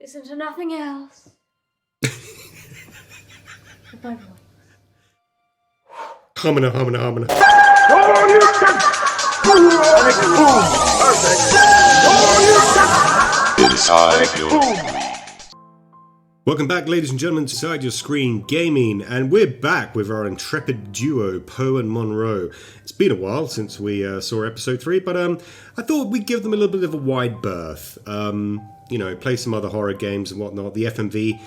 Listen to nothing else. With my voice. Harmona. Inside your Welcome back, ladies and gentlemen, to Inside Your Screen Gaming, and we're back with our intrepid duo, Poe and Munro. It's been a while since we saw episode 3, but I thought we'd give them a little bit of a wide berth. Play some other horror games and whatnot. The FMV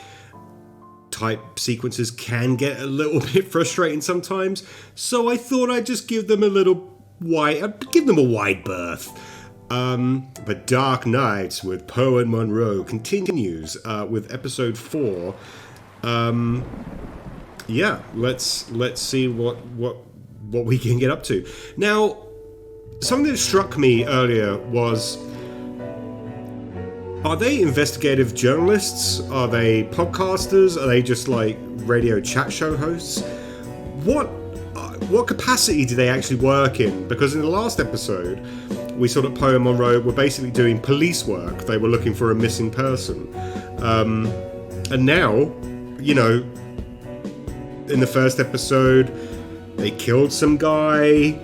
type sequences can get a little bit frustrating sometimes, so I thought I'd just give them a wide berth. But Dark Nights with Poe and Munro continues with episode 4. Let's see what we can get up to. Now, something that struck me earlier was, are they investigative journalists? Are they podcasters? Are they just like radio chat show hosts? What capacity do they actually work in? Because in the last episode, we saw that Poe and Munro were basically doing police work. They were looking for a missing person. And now, in the first episode, they killed some guy,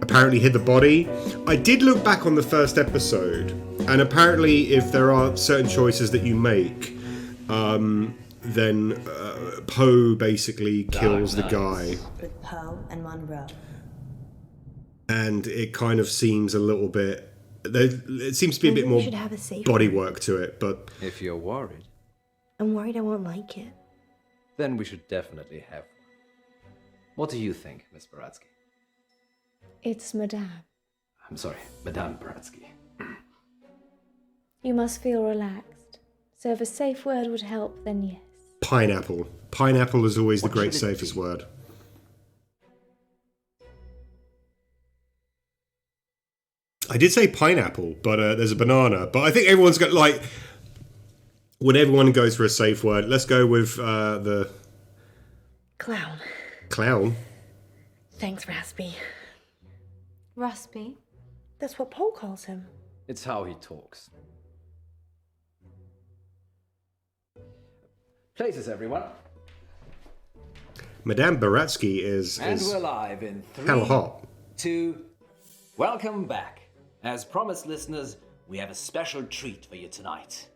apparently hid the body. I did look back on the first episode, and apparently if there are certain choices that you make, then Poe basically kills the guy. With Poe and Munro. And it kind of seems a little bit... It seems to be a bit more body work to it, but... If you're worried... I'm worried I won't like it. Then we should definitely have one. What do you think, Miss Baratsky? It's Madame. I'm sorry, Madame Baratsky. You must feel relaxed. So if a safe word would help, then yes. Pineapple. Pineapple is always the great safest word. I did say pineapple, but there's a banana. But I think everyone's got, like... When everyone goes for a safe word, let's go with the... Clown. Clown? Thanks, Raspy. Raspy? That's what Poe calls him. It's how he talks. Places, everyone. Madame Baratsky is And we're live in 3, hell hot. 2... Welcome back. As promised, listeners, we have a special treat for you tonight.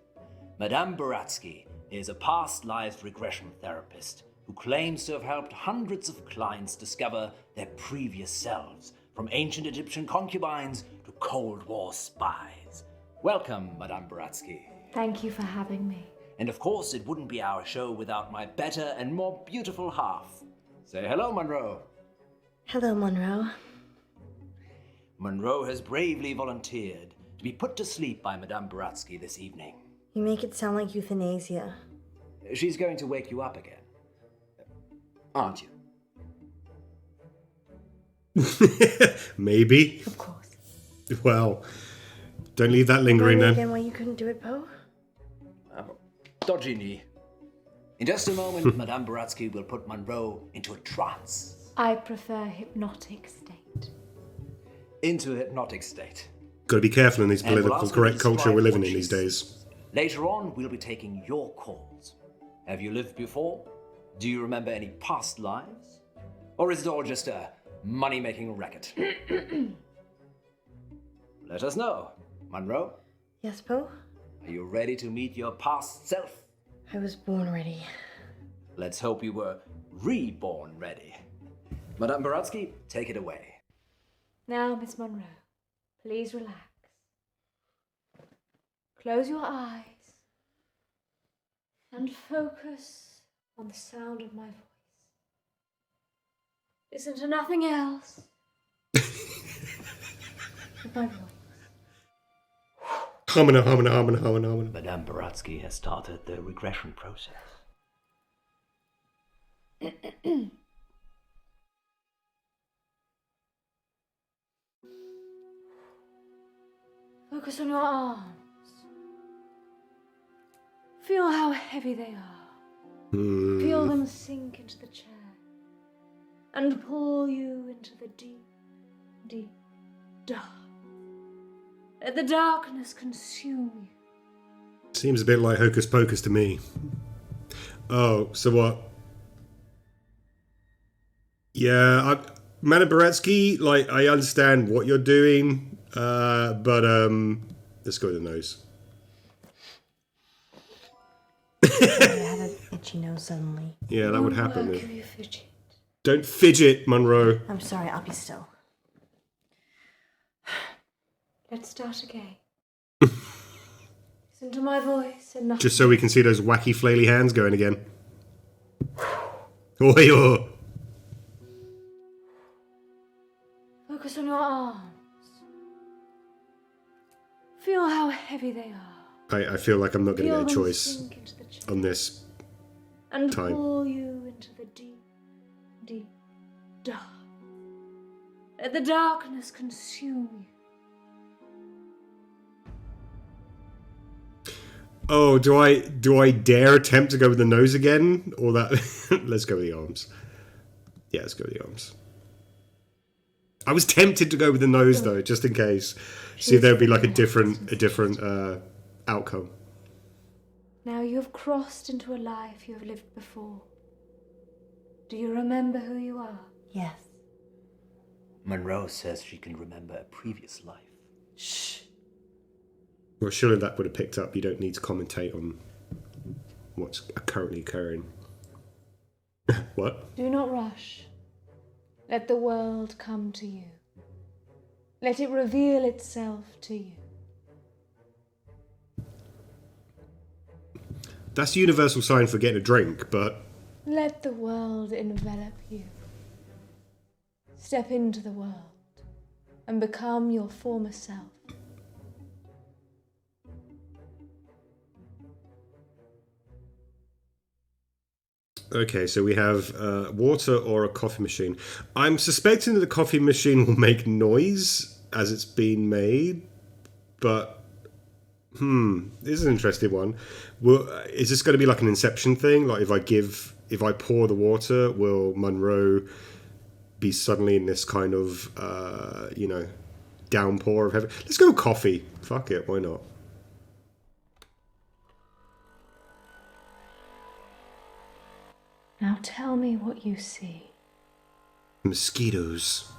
Madame Baratsky is a past life regression therapist who claims to have helped hundreds of clients discover their previous selves, from ancient Egyptian concubines to Cold War spies. Welcome, Madame Baratsky. Thank you for having me. And of course, it wouldn't be our show without my better and more beautiful half. Say hello, Munro. Hello, Munro. Munro has bravely volunteered to be put to sleep by Madame Baratsky this evening. You make it sound like euthanasia. She's going to wake you up again. Aren't you? Maybe. Of course. Well, don't leave that lingering Tell me then. again why you couldn't do it, Poe? Dodgy knee. In just a moment, Madame Baratsky will put Munro into a trance. I prefer hypnotic state. Into a hypnotic state. Got to be careful in this And we'll political ask you to correct culture describe we're living what in she these days. Later on, we'll be taking your calls. Have you lived before? Do you remember any past lives? Or is it all just a money-making racket? Let us know. Munro, Yes, Poe? are you ready to meet your past self? I was born ready. Let's hope you were reborn ready. Madame Baratsky, take it away. Now, Miss Munro, please relax. Close your eyes and focus on the sound of my voice. Listen to nothing else. With my voice. Harmona. Madame Baratsky has started the regression process. Focus on your arms. Feel how heavy they are. Feel them sink into the chair and pull you into the deep, dark. Let the darkness consume you Seems a bit like Hocus Pocus to me. Oh, so what? Yeah, Madame Baretsky, like, I understand what you're doing, but, let's go to the nose. I have an itchy nose suddenly. Yeah, that would happen. Work of your fidget. Don't fidget, Munroe. I'm sorry, I'll be still. Let's start again. Listen to my voice and nothing. Just so we can see those wacky flaily hands going again. Oi-oh. Focus on your arms. Feel how heavy they are. I feel like I'm not going to Feel get a them choice sink into the chair on this. and time. pull you into the deep, deep dark. Let the darkness consume you. Oh, do I dare attempt to go with the nose again? Or that... Let's go with the arms. Yeah, let's go with the arms. I was tempted to go with the nose, though, just in case. See if there would be, like, a different outcome. Now you have crossed into a life you have lived before. Do you remember who you are? Yes. Munroe says she can remember a previous life. Shh. Well, surely that would have picked up. You don't need to commentate on what's currently occurring. What? Do not rush. Let the world come to you. Let it reveal itself to you. That's the universal sign for getting a drink, but... Let the world envelop you. Step into the world and become your former self. Okay, so we have water or a coffee machine. I'm suspecting that the coffee machine will make noise as it's being made, but this is an interesting one. Is this going to be like an Inception thing? Like if I pour the water, will Munroe be suddenly in this kind of downpour of heaven? Let's go with coffee. Fuck it, why not? Now tell me what you see. Mosquitoes.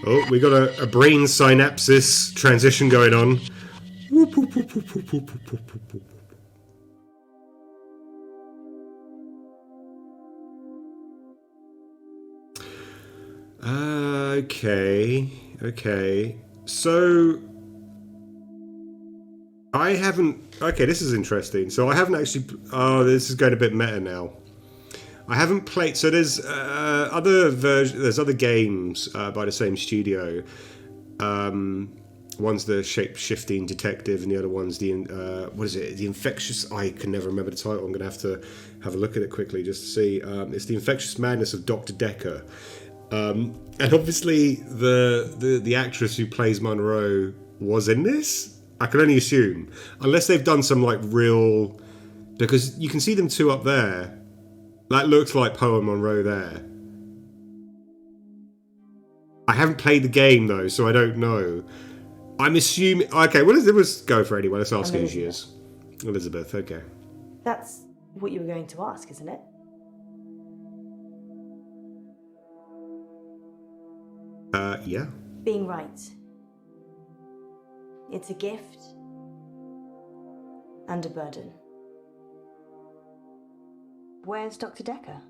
Oh, we got a brain synapsis transition going on. Okay. So I haven't... Okay, this is interesting. So I haven't actually... Oh, this is going a bit meta now. I haven't played... So there's there's other games by the same studio. One's the Shapeshifting Detective, and the other one's the... what is it? The Infectious... I can never remember the title. I'm going to have a look at it quickly just to see. It's the Infectious Madness of Dr. Dekker. And obviously the actress who plays Munroe was in this? I can only assume. Unless they've done some, like, real... Because you can see them two up there. That looks like Poe and Munro there. I haven't played the game, though, so I don't know. I'm assuming... Okay, well, let's go for it anyway. Let's ask who she is. Elizabeth, okay. That's what you were going to ask, isn't it? Yeah. Being right. It's a gift and a burden. Where's Dr. Dekker?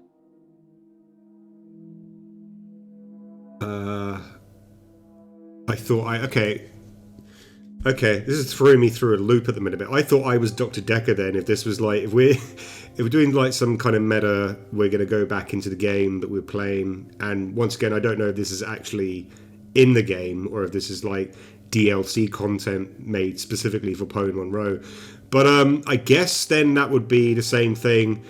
I thought Okay, this is throwing me through a loop at the minute. But I thought I was Dr. Dekker then. If this was like, if we're doing like some kind of meta, we're going to go back into the game that we're playing. And once again, I don't know if this is actually in the game or if this is like DLC content made specifically for Poe and Munro. But I guess then that would be the same thing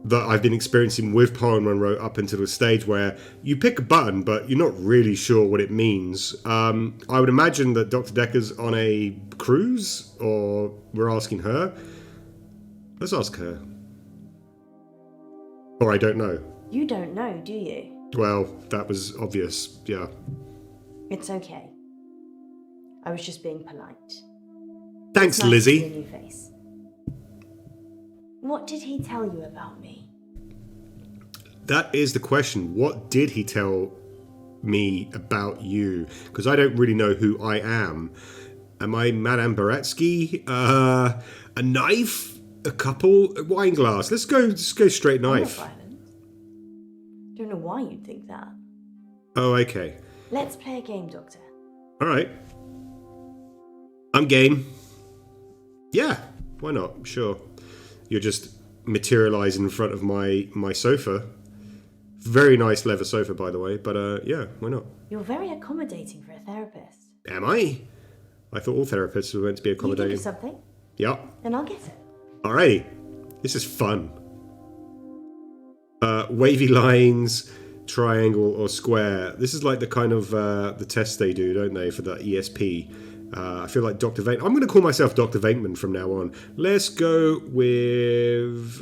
that I've been experiencing with Poe and Munro up until the stage where you pick a button, but you're not really sure what it means. I would imagine that Dr. Dekker's on a cruise, or we're asking her. Let's ask her. Or I don't know. You don't know, do you? Well, that was obvious, yeah. It's okay. I was just being polite. Thanks, It's nice to see a Lizzie. new face. What did he tell you about me? That is the question. What did he tell me about you? Because I don't really know who I am. Am I Madame Baratsky? A knife? A couple? A wine glass? Let's go straight I'm not knife. violent. Don't know why you'd think that. Oh, okay. Let's play a game, Doctor. All right. I'm game. Yeah, why not? Sure. You're just materialising in front of my sofa. Very nice leather sofa, by the way. But yeah, why not? You're very accommodating for a therapist. Am I? I thought all therapists were meant to be You think accommodating. of something, Yeah. then I'll get it. Alrighty. This is fun. Wavy lines, triangle, or square. This is like the kind of the tests they do, don't they, for the ESP. I feel like Dr. Venkman. I'm going to call myself Dr. Venkman from now on. Let's go with...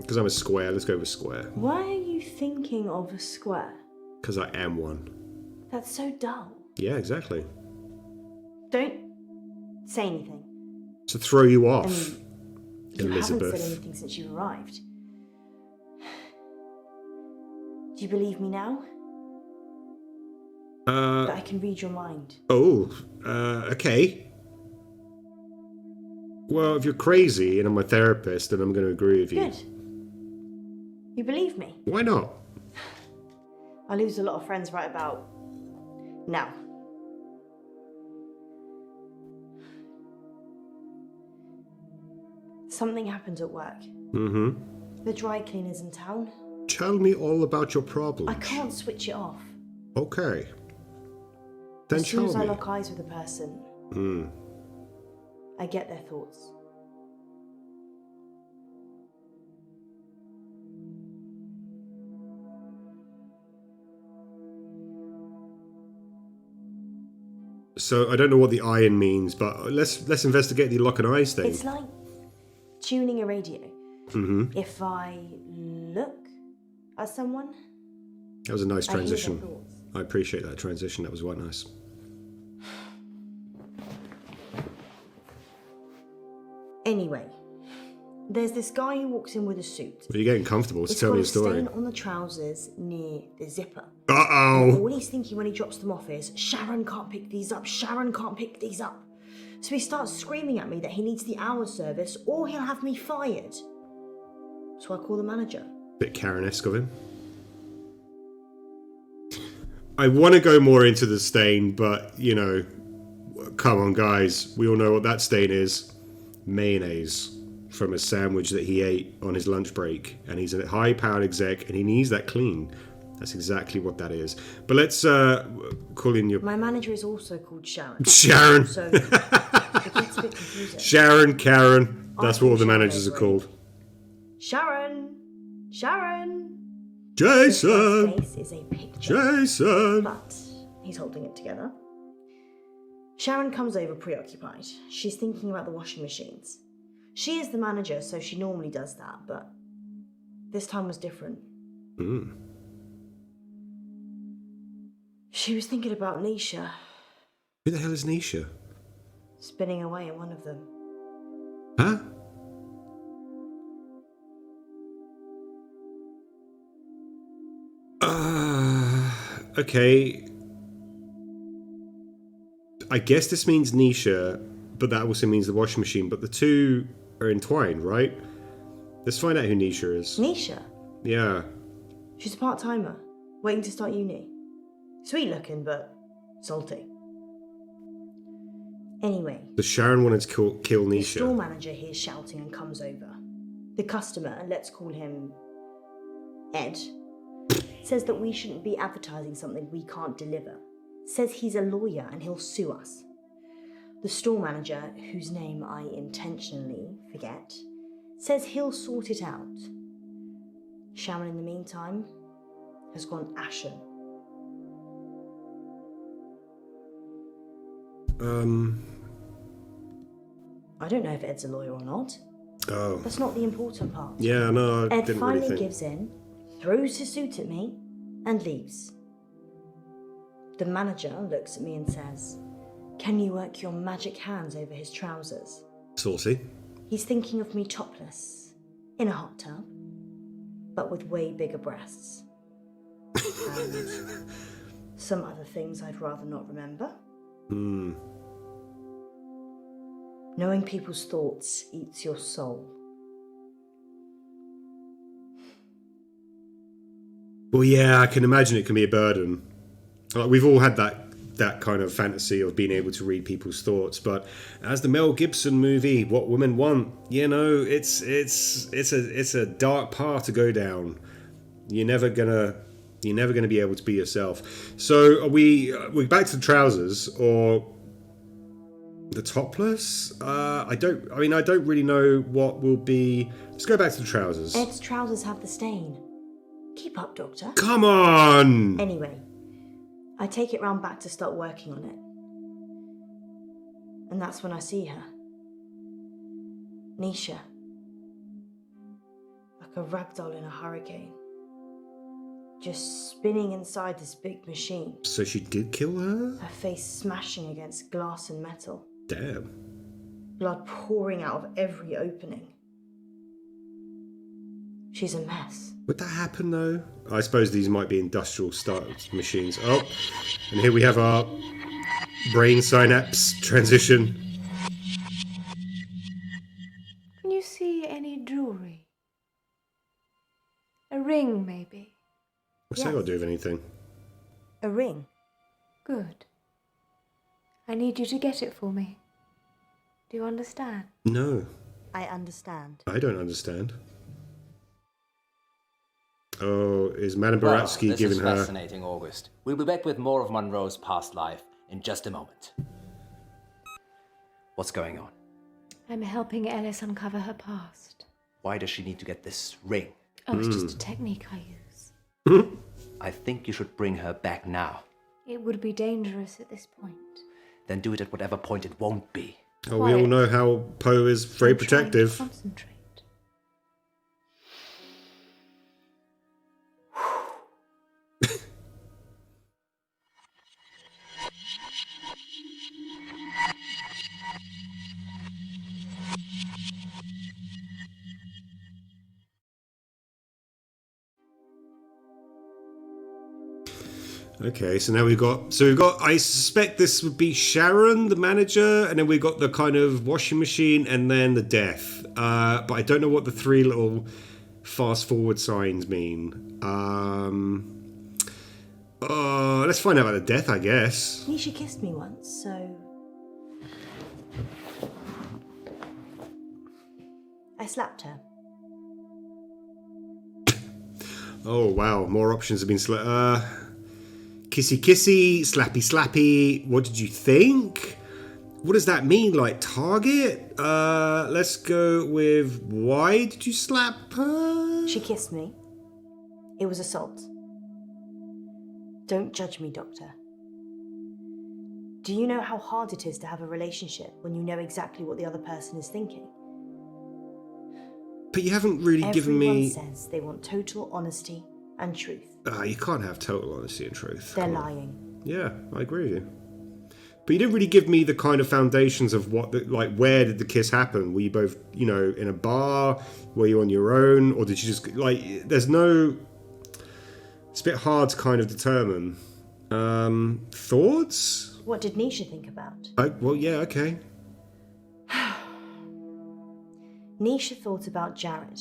Because I'm a square. Let's go with square. Why are you thinking of a square? Because I am one. That's so dull. Yeah, exactly. Don't say anything. To throw you I off, mean, you Elizabeth. haven't said anything since you arrived. Do you believe me now? That I can read your mind. Okay. Well, if you're crazy and I'm a therapist, then I'm going to agree with you. Good. You believe me? Why not? I lose a lot of friends right about now. Something happened at work. Mm-hmm. The dry cleaner's in town. Tell me all about your problems. I can't switch it off. Okay. Then As soon tell as I me. lock eyes with a person, I get their thoughts. So I don't know what the iron means, but let's investigate the lock and eyes thing. It's like tuning a radio. Mm-hmm. If I look at someone, That was a nice I hear their transition. thoughts. I appreciate that transition. That was quite nice. Anyway, there's this guy who walks in with a suit. Well, you're getting comfortable. It's Tell got me a a story. stain on the trousers near the zipper. Uh-oh. All he's thinking when he drops them off is, Sharon can't pick these up, Sharon can't pick these up. So he starts screaming at me that he needs the hour service or he'll have me fired. So I call the manager. Bit Karen-esque of him. I want to go more into the stain, but, you know, come on, guys. We all know what that stain is. Mayonnaise from a sandwich that he ate on his lunch break. And he's a high-powered exec, and he needs that clean. That's exactly what that is. But let's call in your... My manager is also called Sharon. Sharon. So it gets a bit confusing. Sharon, Karen. That's I what all call the Sharon managers are over called. Sharon! Sharon! Jason! His face is a picture. Jason! But he's holding it together. Sharon comes over preoccupied. She's thinking about the washing machines. She is the manager, so she normally does that, but this time was different. She was thinking about Nisha, Who the hell is Nisha? spinning away in one of them. Huh? Okay. I guess this means Nisha, but that also means the washing machine. But the two are entwined, right? Let's find out who Nisha is. Nisha? Yeah. She's a part-timer, waiting to start uni. Sweet looking, but salty. Anyway, The Sharon wanted to kill the store Nisha. manager hears shouting and comes over. The customer, let's call him Ed, says that we shouldn't be advertising something we can't deliver. Says he's a lawyer and he'll sue us. The store manager, whose name I intentionally forget, says he'll sort it out. Sharon, in the meantime, has gone ashen. I don't know if Ed's a lawyer or not. Oh. That's not the important part. Yeah, no, I Ed didn't finally really think. gives in, throws his suit at me, and leaves. The manager looks at me and says, "Can you work your magic hands over his trousers?" Saucy. He's thinking of me topless, in a hot tub, but with way bigger breasts. And some other things I'd rather not remember. Knowing people's thoughts eats your soul. Well, yeah, I can imagine it can be a burden. Like, we've all had that kind of fantasy of being able to read people's thoughts, but as the Mel Gibson movie, What Women Want, you know, it's a dark path to go down. You're never gonna be able to be yourself. So are we're back to the trousers or the topless? I don't really know what will be. Let's go back to the trousers. Ed's trousers have the stain. Keep up, Doctor. Come on! Anyway, I take it round back to start working on it. And that's when I see her. Nisha. Like a ragdoll in a hurricane. Just spinning inside this big machine. So she did kill her? Her face smashing against glass and metal. Damn. Blood pouring out of every opening. She's a mess. Would that happen though? I suppose these might be industrial style machines. Oh, and here we have our brain synapse transition. Can you see any jewellery? A ring, maybe? What's that got to do with anything? A ring. Good. I need you to get it for me. Do you understand? No, I understand. I don't understand. Oh, is Madame Well, Baratsky this giving is her... fascinating, August. We'll be back with more of Munroe's past life in just a moment. What's going on? I'm helping Ellis uncover her past. Why does she need to get this ring? Oh, it's just a technique I use. I think you should bring her back now. It would be dangerous at this point. Then do it at whatever point it won't be. Oh, we all know how Poe is very I'm trying to protective. concentrate. Okay, so now we've got, I suspect this would be Sharon, the manager, and then we've got the kind of washing machine and then the death. But I don't know what the three little fast forward signs mean. Let's find out about the death, I guess. Nisha kissed me once, so... I slapped her. Oh, wow, more options have been kissy kissy, slappy slappy. What did you think? What does that mean? Like target? Let's go with why did you slap her? She kissed me. It was assault. Don't judge me, Doctor. Do you know how hard it is to have a relationship when you know exactly what the other person is thinking? But you haven't really given me... Everyone says they want total honesty and truth. You can't have total honesty and truth. They're Come on. lying. Yeah, I agree with you. But you didn't really give me the kind of foundations of what, where did the kiss happen? Were you both, in a bar? Were you on your own? Or did you just, there's no... It's a bit hard to kind of determine. Thoughts? What did Nisha think about? Well, yeah, okay. Nisha thought about Jared.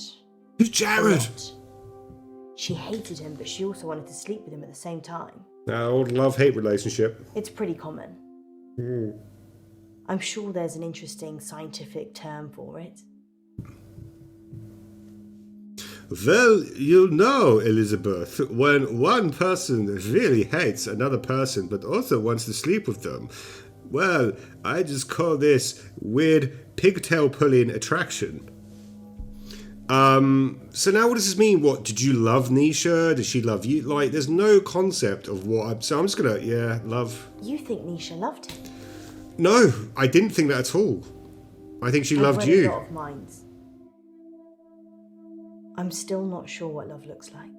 Who's Jared? A lot. She hated him, but she also wanted to sleep with him at the same time. Old love-hate relationship. It's pretty common. I'm sure there's an interesting scientific term for it. Well, Elizabeth, when one person really hates another person but also wants to sleep with them, well, I just call this weird pigtail-pulling attraction. So now what does this mean? What, did you love Nisha? Did she love you? There's no concept of what so I'm just gonna, love. You think Nisha loved him? No, I didn't think that at all. I think she loved I've read you. a lot of minds. I'm still not sure what love looks like.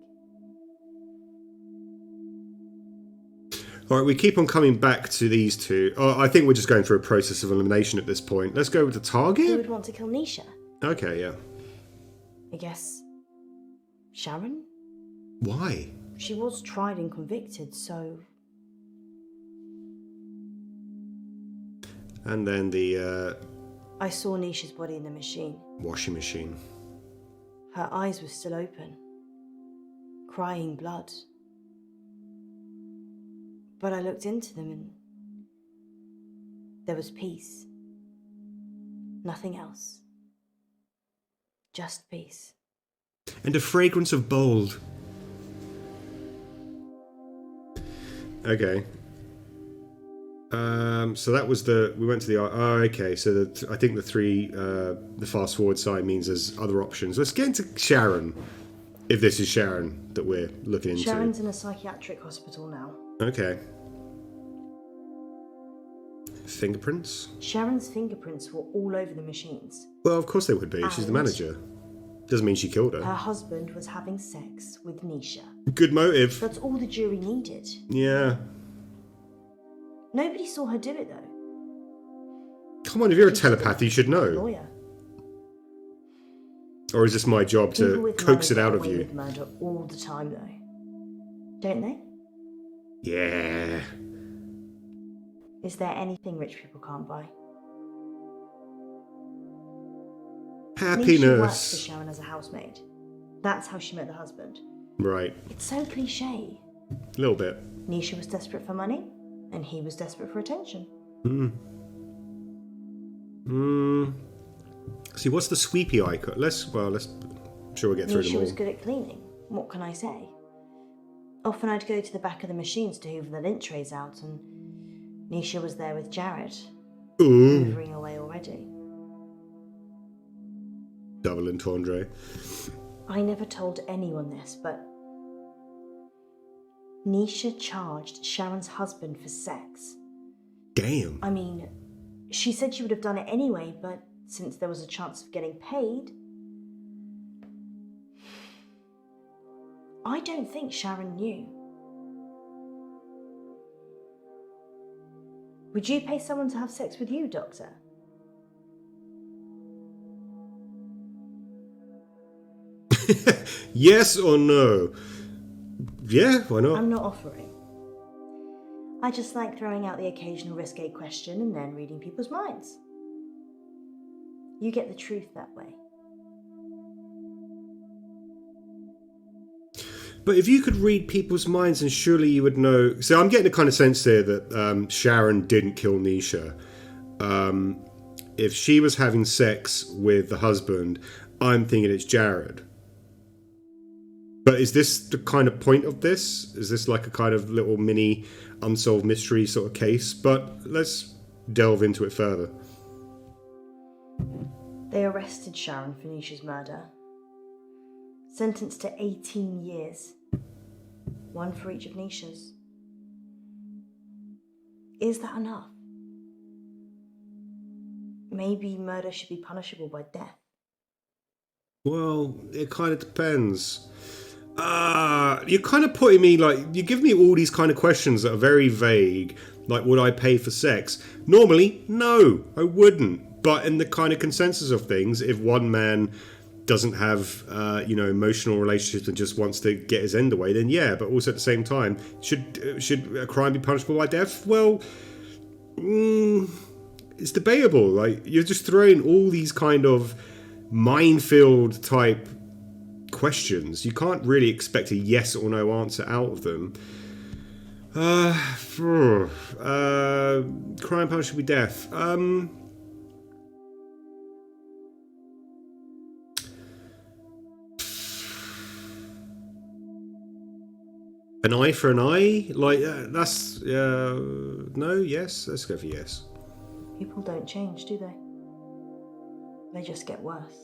All right, we keep on coming back to these two. Oh, I think we're just going through a process of elimination at this point. Let's go with the Who target. would want to kill Nisha? Okay, yeah. I guess Sharon? Why? She was tried and convicted, so... And then the I saw Nisha's body in the machine. washing machine. Her eyes were still open, crying blood. But I looked into them and there was peace. Nothing else. Just peace. And a fragrance of bold. Okay. So that was we went to the, okay, so I think the fast forward sign means there's other options. Let's get into Sharon, if this is Sharon that we're looking into. Sharon's in a psychiatric hospital now. Okay. Fingerprints? Sharon's fingerprints were all over the machines. Well, of course they would be. She's the And- manager. Doesn't mean she killed Her her. husband was having sex with Nisha. Good motive. That's all the jury needed. Yeah. Nobody saw her do it though. Come on, if you're a She's telepath, you should know. Lawyer. Or is this my job People to with coax it money out get of away you? with murder all the time though. Don't they? Yeah. Is there anything rich people can't buy? Nisha worked for Happiness. Sharon as a housemaid. That's how she met the husband. Right. It's so cliche. A little bit. Nisha was desperate for money, and he was desperate for attention. See, what's the sweepy icon? Let's. I'm sure we'll get through Nisha them was all. good at cleaning. What can I say? Often I'd go to the back of the machines to hoover the lint trays out, and Nisha was there with Jared, Ooh. hoovering away already. Double entendre. I never told anyone this, but Nisha charged Sharon's husband for sex. Damn. I mean, she said she would have done it anyway, but since there was a chance of getting paid, I don't think Sharon knew. Would you pay someone to have sex with you, Doctor? Yes or no? Yeah, why not? I'm not offering. I just like throwing out the occasional risque question and then reading people's minds. You get the truth that way. But if you could read people's minds, then surely you would know. So I'm getting a kind of sense there that Sharon didn't kill Nisha. If she was having sex with the husband, I'm thinking it's Jared. But is this the kind of point of this? Is this like a kind of little mini unsolved mystery sort of case? But let's delve into it further. They arrested Sharon for Nisha's murder. Sentenced to 18 years. One for each of Nisha's. Is that enough? Maybe murder should be punishable by death. Well, it kind of depends. You're kind of putting me, like, you give me all these kind of questions that are very vague. Like, would I pay for sex? Normally, no, I wouldn't. But in the kind of consensus of things, if one man doesn't have, emotional relationships and just wants to get his end away, then yeah. But also at the same time, should a crime be punishable by death? Well, it's debatable. Like, you're just throwing all these kind of minefield type questions. You can't really expect a yes or no answer out of them. Crime punishable by death. An eye for an eye? Like, that's... no? Yes? Let's go for yes. People don't change, do they? They just get worse.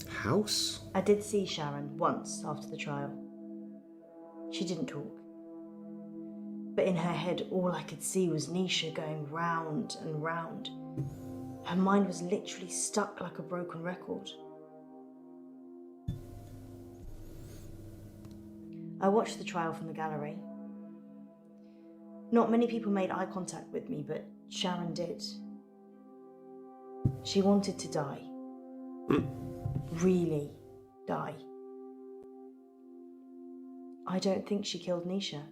House? I did see Sharon once after the trial. She didn't talk. But in her head, all I could see was Nisha going round and round. Her mind was literally stuck like a broken record. I watched the trial from the gallery. Not many people made eye contact with me, but Sharon did. She wanted to die. Really die. I don't think she killed Nisha.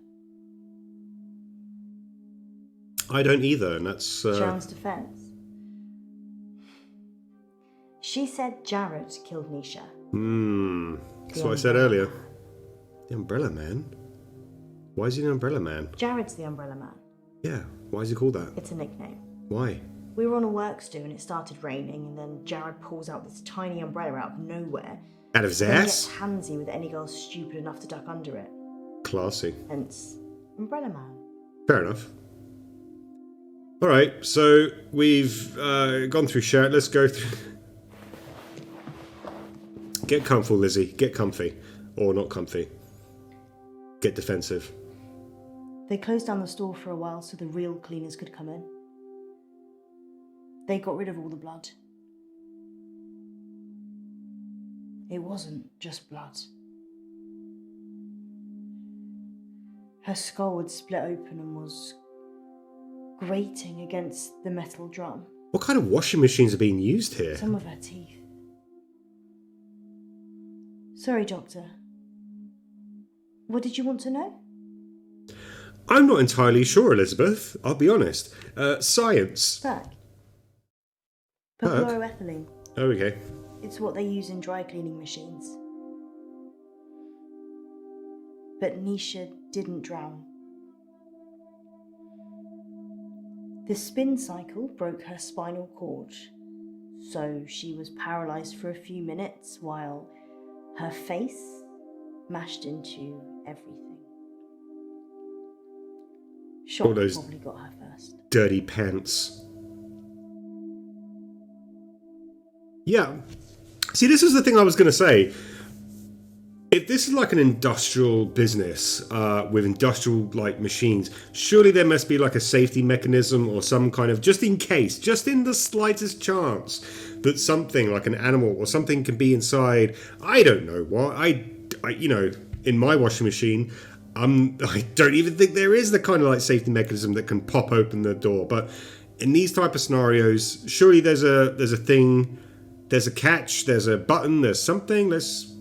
I don't either, and that's... Sharon's defense. She said Jared killed Nisha. That's what I said earlier. The Umbrella Man? Why is he the Umbrella Man? Jared's the Umbrella Man. Yeah, why is he called that? It's a nickname. Why? We were on a work sto and it started raining, and then Jared pulls out this tiny umbrella out of nowhere. Out of his And he gets ass? handsy with any girl stupid enough to duck under it. Classy. Hence, Umbrella Man. Fair enough. Alright, so we've gone through Sharon. Let's go through... Get comfortable, Lizzie. Get comfy. Or not comfy. Get defensive. They closed down the store for a while so the real cleaners could come in. They got rid of all the blood. It wasn't just blood. Her skull had split open and was grating against the metal drum. What kind of washing machines are being used here? Some of her teeth. Sorry, Doctor. What did you want to know? I'm not entirely sure, Elizabeth. I'll be honest. Science. Perk. Perk? Perchloroethylene. Oh, okay. It's what they use in dry cleaning machines. But Nisha didn't drown. The spin cycle broke her spinal cord, so she was paralysed for a few minutes while her face mashed into everything. Shock those probably got her first. Dirty pants. Yeah. See, this is the thing I was going to say. If this is like an industrial business with industrial like machines, surely there must be like a safety mechanism or some kind of, just in case, just in the slightest chance that something like an animal or something can be inside. I don't know what. I you know, in my washing machine, I don't even think there is the kind of like safety mechanism that can pop open the door. But in these type of scenarios, surely there's a thing, there's a catch, there's a button, there's something.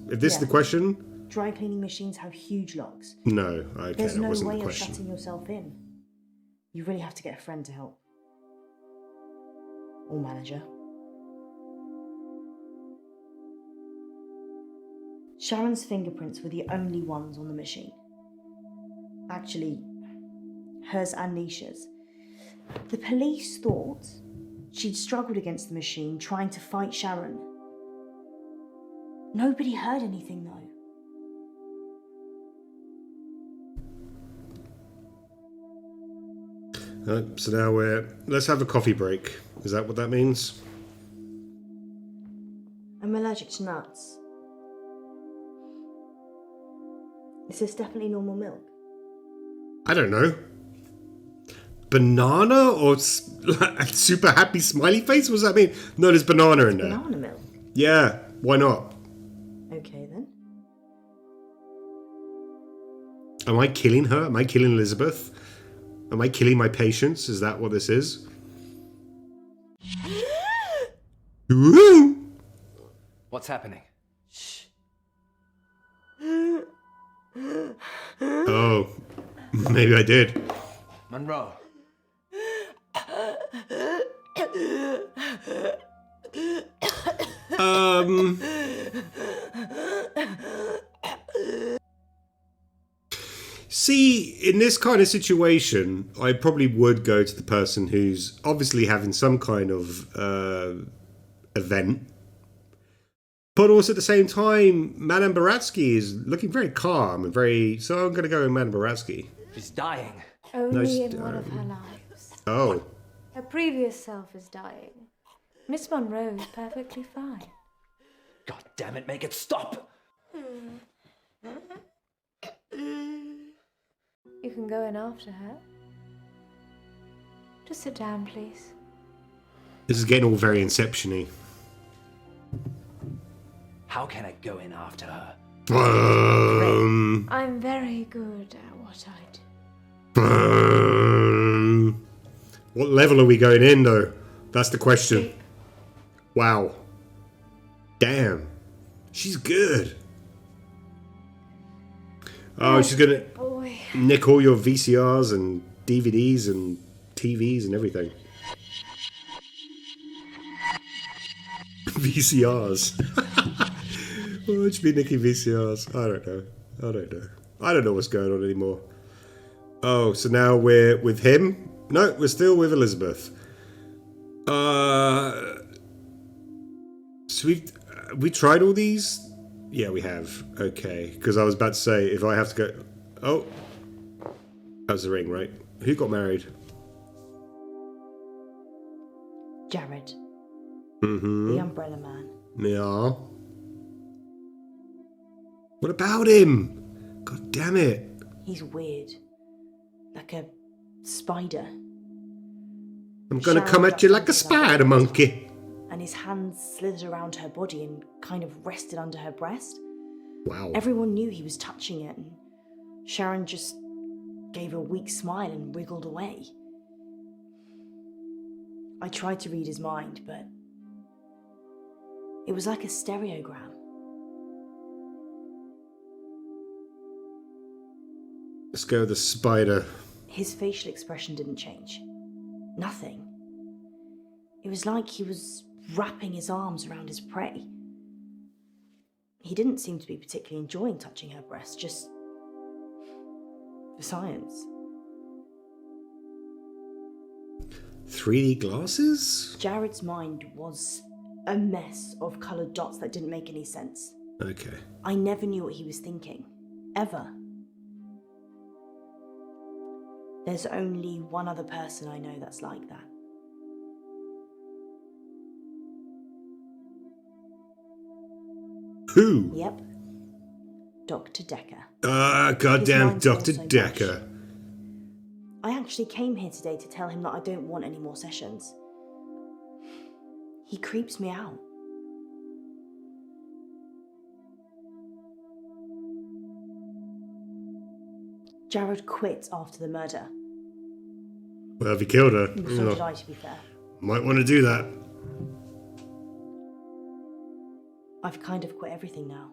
If this is the question. Dry cleaning machines have huge locks. No, okay, There's that no wasn't way the of question. shutting yourself in. You really have to get a friend to help. Or manager. Sharon's fingerprints were the only ones on the machine. Actually, hers and Nisha's. The police thought she'd struggled against the machine trying to fight Sharon. Nobody heard anything though. So now let's have a coffee break. Is that what that means? I'm allergic to nuts. Is this definitely normal milk? I don't know. Banana or super happy smiley face? What does that mean? No, there's banana in there. Banana milk? Yeah, why not? Okay then. Am I killing her? Am I killing Elizabeth? Am I killing my patients? Is that what this is? Ooh! What's happening? Oh, maybe I did. Munroe. See, in this kind of situation, I probably would go to the person who's obviously having some kind of event. But also at the same time, Madame Baratsky is looking very calm and very... So I'm going to go with Madame Baratsky. She's dying. Only in one of her lives. Oh. Her previous self is dying. Miss Munroe is perfectly fine. God damn it, make it stop! You can go in after her. Just sit down, please. This is getting all very Inception-y. How can I go in after her? I'm I'm very good at what I do. Burn. What level are we going in, though? That's the question. Escape. Wow. Damn. She's good. Oh, she's gonna Boy. nick all your VCRs and DVDs and TVs and everything. VCRs. Why would you be nicking VCRs? I don't know. I don't know what's going on anymore. Oh, so now we're with him? No, we're still with Elizabeth. So we tried all these? Yeah, we have. Okay, because I was about to say, if I have to go... Oh. That was the ring, right? Who got married? Jared. Mm-hmm. The Umbrella Man. Yeah. What about him? God damn it. He's weird. Like a spider. I'm gonna Sharon come at you got like a something like spider that. monkey. And his hands slithered around her body and kind of rested under her breast. Wow. Everyone knew he was touching it, and Sharon just gave a weak smile and wriggled away. I tried to read his mind, but it was like a stereogram. Let's go with the spider. His facial expression didn't change. Nothing. It was like he was wrapping his arms around his prey. He didn't seem to be particularly enjoying touching her breast, just for science. 3D glasses? Jared's mind was a mess of coloured dots that didn't make any sense. Okay. I never knew what he was thinking. Ever. There's only one other person I know that's like that. Who? Yep. Dr. Dekker. Goddamn mind's Dr. also Dekker. I actually came here today to tell him that I don't want any more sessions. He creeps me out. Jared quit after the murder. Well, have you killed her? So did I, to be fair. Might want to do that. I've kind of quit everything now.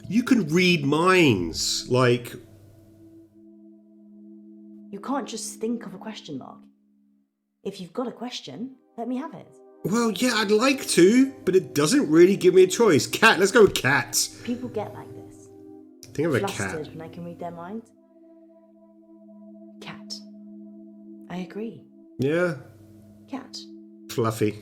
You can read minds. Like, You can't just think of a question mark. If you've got a question, let me have it. well, yeah, I'd like to, but it doesn't really give me a choice. Cat, let's go with cats. People get like this. Think of a Flustered cat. when I can read their mind. Cat. I agree. Yeah, Cat. fluffy.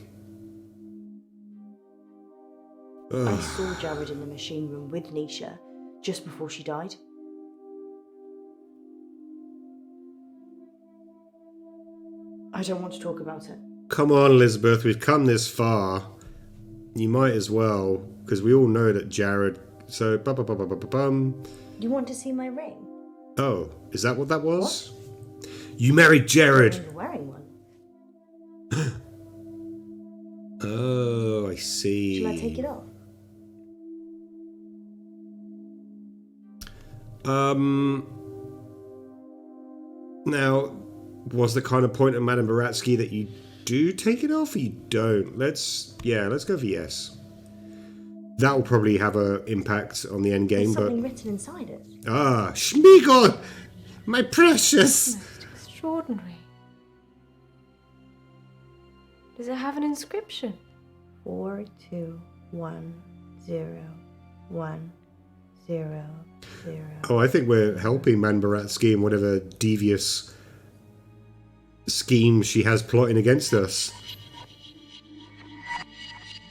I Ugh. saw Jared in the machine room with Nisha just before she died. I don't want to talk about it. Come on, Elizabeth, we've come this far. You might as well, because we all know that Jared... So, bum. You want to see my ring? Oh, is that what that was? You married Jared. I'm wearing one. Oh, I see. Shall I take it off? Now, was the kind of point of Madame Blavatsky that you do take it off or you don't? Let's go for yes. That will probably have an impact on the end game, There's but... something written inside it. Ah, Schmiegel! My precious! Most extraordinary. Does it have an inscription? 4210100. Oh, I think we're helping Madame Blavatsky in whatever devious scheme she has plotting against us.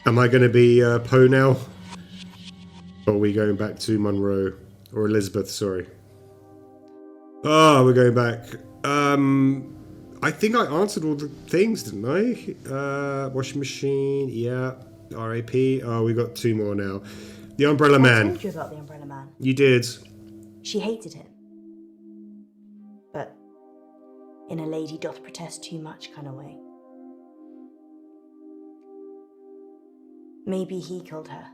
Am I going to be Poe now? Or are we going back to Munroe? Or Elizabeth, sorry. Oh, we're going back. I think I answered all the things, didn't I? Washing machine, yeah. RAP. Oh, we got two more now. The Umbrella I Man. told you about the Umbrella Man. You did. She hated him. But in a lady doth protest too much kind of way. Maybe he killed her.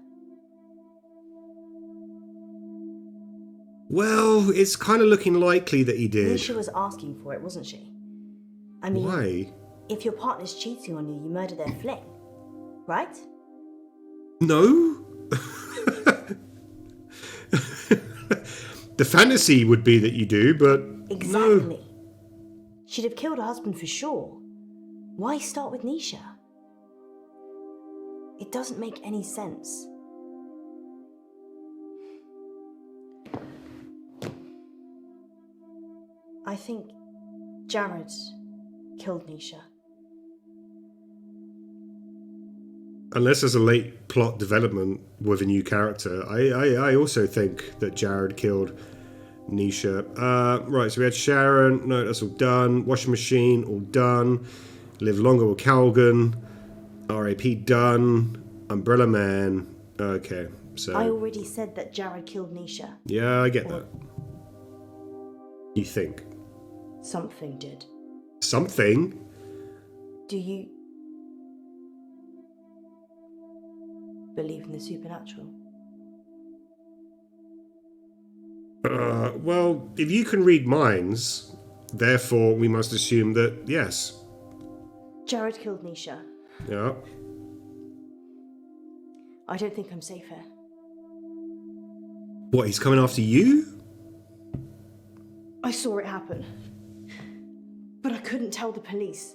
Well, it's kind of looking likely that he did. Nisha was asking for it, wasn't she? I mean, Why? if your partner's cheating on you, you murder their fling, right? No? The fantasy would be that you do, but Exactly. no. She'd have killed her husband for sure. Why start with Nisha? It doesn't make any sense. I think Jared killed Nisha. Unless there's a late plot development with a new character, I also think that Jared killed Nisha. Right, so we had Sharon. No, that's all done. Washing machine, all done. Live longer with Calgan. R.A.P. done. Umbrella Man. Okay, so I already said that Jared killed Nisha. yeah, I get that. You think Something did. something? Do you believe in the supernatural? Well, if you can read minds, therefore we must assume that yes. Jared killed Nisha. Yeah. I don't think I'm safe here. What? He's coming after you? I saw it happen. But I couldn't tell the police.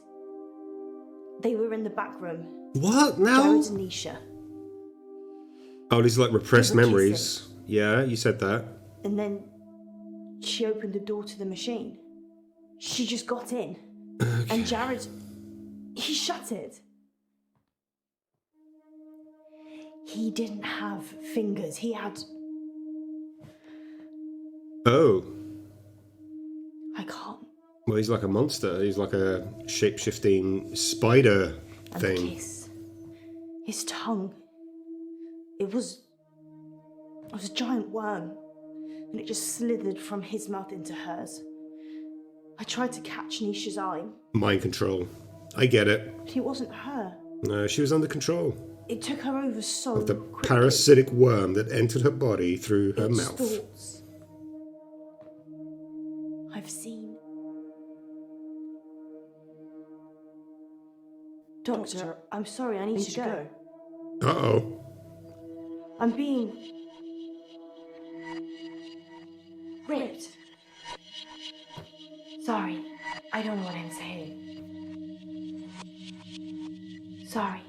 They were in the back room. What now? Jared and Nisha. Oh, these are like repressed They were memories. Yeah, you said that. And then she opened the door to the machine. She just got in. And Jared, he shut it. He didn't have fingers. He had... Oh. I can't. Well, he's like a monster. He's like a shape-shifting spider And the thing. kiss. His tongue. It was a giant worm. And it just slithered from his mouth into hers. I tried to catch Nisha's eye, Mind control. I get it. but it wasn't her. No, she was under control It took her over so of the quickly. parasitic worm that entered her body through her Its mouth. thoughts. I've seen. Doctor, I'm sorry, I need to go. Uh-oh. I'm being ripped. Sorry, I don't know what I'm saying. Sorry.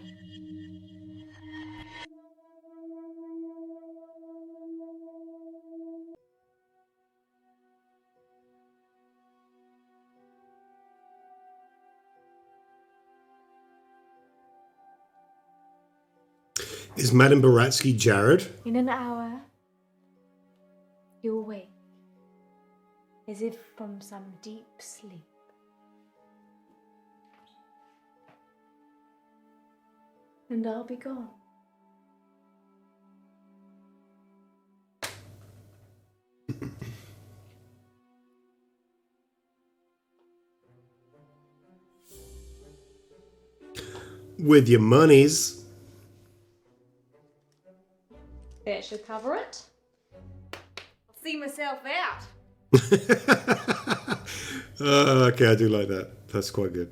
Is Madame Baratsky Jared? In an hour, you'll wake, as if from some deep sleep. And I'll be gone. With your monies. That should cover it. I'll see myself out. Okay, I do like that. That's quite good.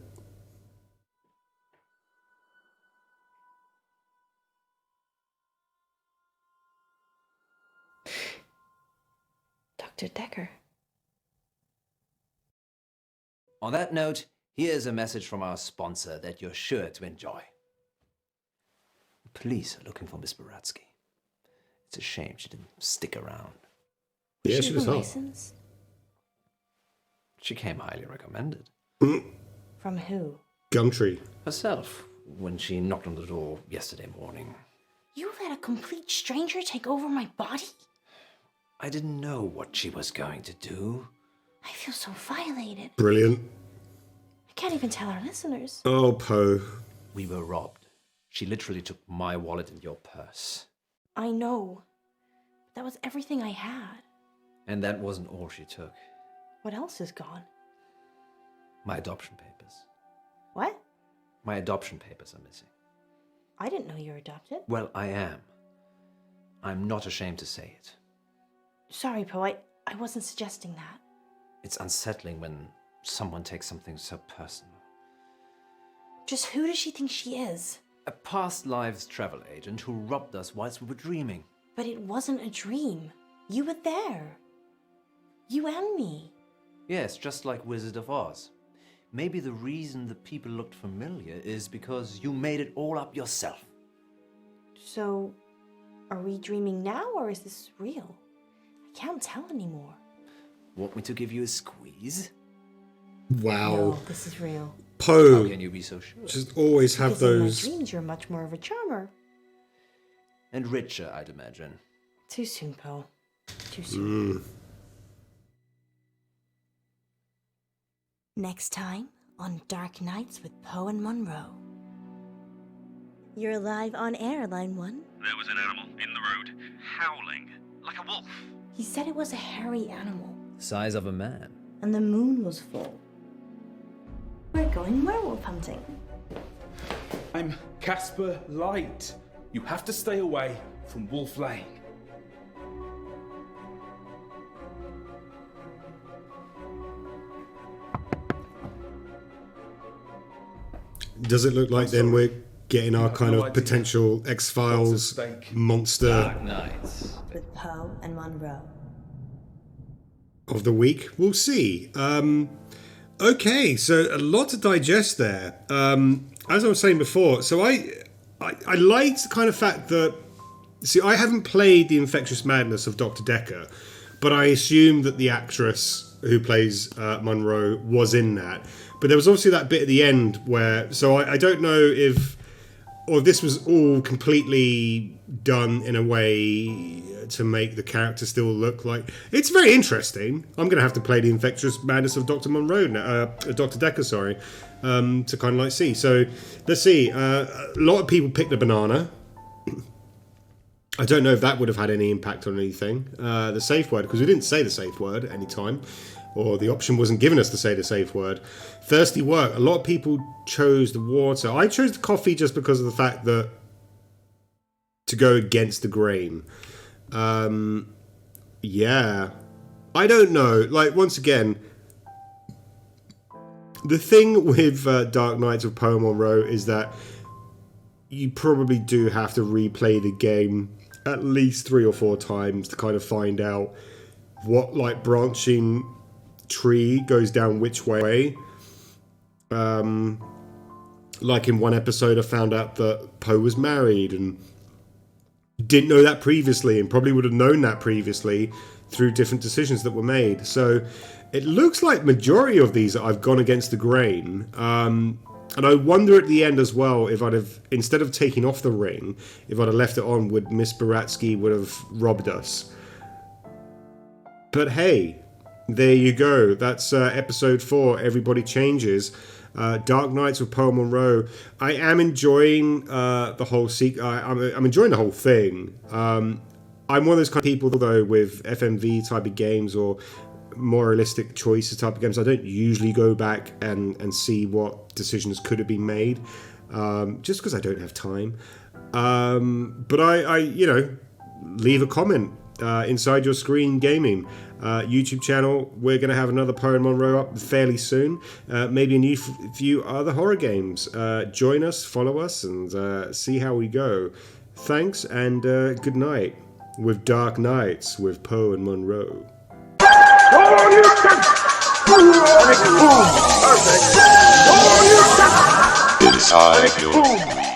Dr. Dekker. On that note, here's a message from our sponsor that you're sure to enjoy. The police are looking for Miss Baratsky. It's a shame she didn't stick around. Yeah, she was hot. License? She came highly recommended. From who? Gumtree. Herself, when she knocked on the door yesterday morning. You let a complete stranger take over my body? I didn't know what she was going to do. I feel so violated. Brilliant. I can't even tell our listeners. Oh, Poe. We were robbed. She literally took my wallet and your purse. I know. That was everything I had. And that wasn't all she took. What else is gone? My adoption papers. What? My adoption papers are missing. I didn't know you were adopted. Well, I am. I'm not ashamed to say it. Sorry, Poe. I I wasn't suggesting that. It's unsettling when someone takes something so personal. Just who does she think she is? A past lives travel agent who robbed us whilst we were dreaming. But it wasn't a dream. You were there. You and me. Yes, just like Wizard of Oz. Maybe the reason the people looked familiar is because you made it all up yourself. So, are we dreaming now or is this real? I can't tell anymore. Want me to give you a squeeze? Wow. No, this is real. Poe. How can you be so sure? Just always have Because in my those. dreams, you're much more of a charmer. And richer, I'd imagine. Too soon, Poe. Too soon. Next time on Dark Nights with Poe and Munro. You're live on air, Line 1. There was an animal in the road, howling, like a wolf. He said it was a hairy animal, Size of a man. and the moon was full. We're going werewolf hunting. I'm Casper Light. You have to stay away from Wolf Lane. Does it look like then we're getting our have kind no of idea. potential X-Files What's at stake? monster Dark Nights. With Poe and Munro. of the week? We'll see. Okay, so a lot to digest there. As I was saying before, so I liked the kind of fact that, see, I haven't played the Infectious Madness of Dr. Dekker, but I assume that the actress who plays Munroe was in that. But there was obviously that bit at the end where, so I don't know if, or this was all completely done in a way to make the character still look like. It's very interesting. I'm going to have to play the Infectious Madness of Dr. Munroe, Dr. Dekker, sorry, to kind of like see. So let's see. A lot of people picked a banana. I don't know if that would have had any impact on anything. The safe word, because we didn't say the safe word at any time, or the option wasn't given us to say the safe word. Thirsty work. A lot of people chose the water. I chose the coffee just because of the fact that to go against the grain. Yeah. I don't know. Like, once again, the thing with Dark Nights of Poe and Munro is that you probably do have to replay the game at least 3 or 4 times to kind of find out what, like, branching tree goes down which way. Like in one episode I found out that Poe was married and didn't know that previously, and probably would have known that previously through different decisions that were made. So it looks like majority of these I've gone against the grain. And I wonder at the end as well if I'd have, instead of taking off the ring, if I'd have left it on, would Miss Baratsky would have robbed us. But hey, there you go. That's episode 4. Everybody changes. Dark Nights with Poe and Munro. I am enjoying the whole I'm enjoying the whole thing. I'm one of those kind of people, though, with FMV type of games or more realistic choices type of games. I don't usually go back and see what decisions could have been made, just because I don't have time. But I leave a comment. Inside Your Screen Gaming YouTube channel. We're going to have another Poe and Munro up fairly soon. Maybe a new few other horror games. Join us, follow us, and see how we go. Thanks, and good night with Dark Nights with Poe and Munro. Inside Your Screen.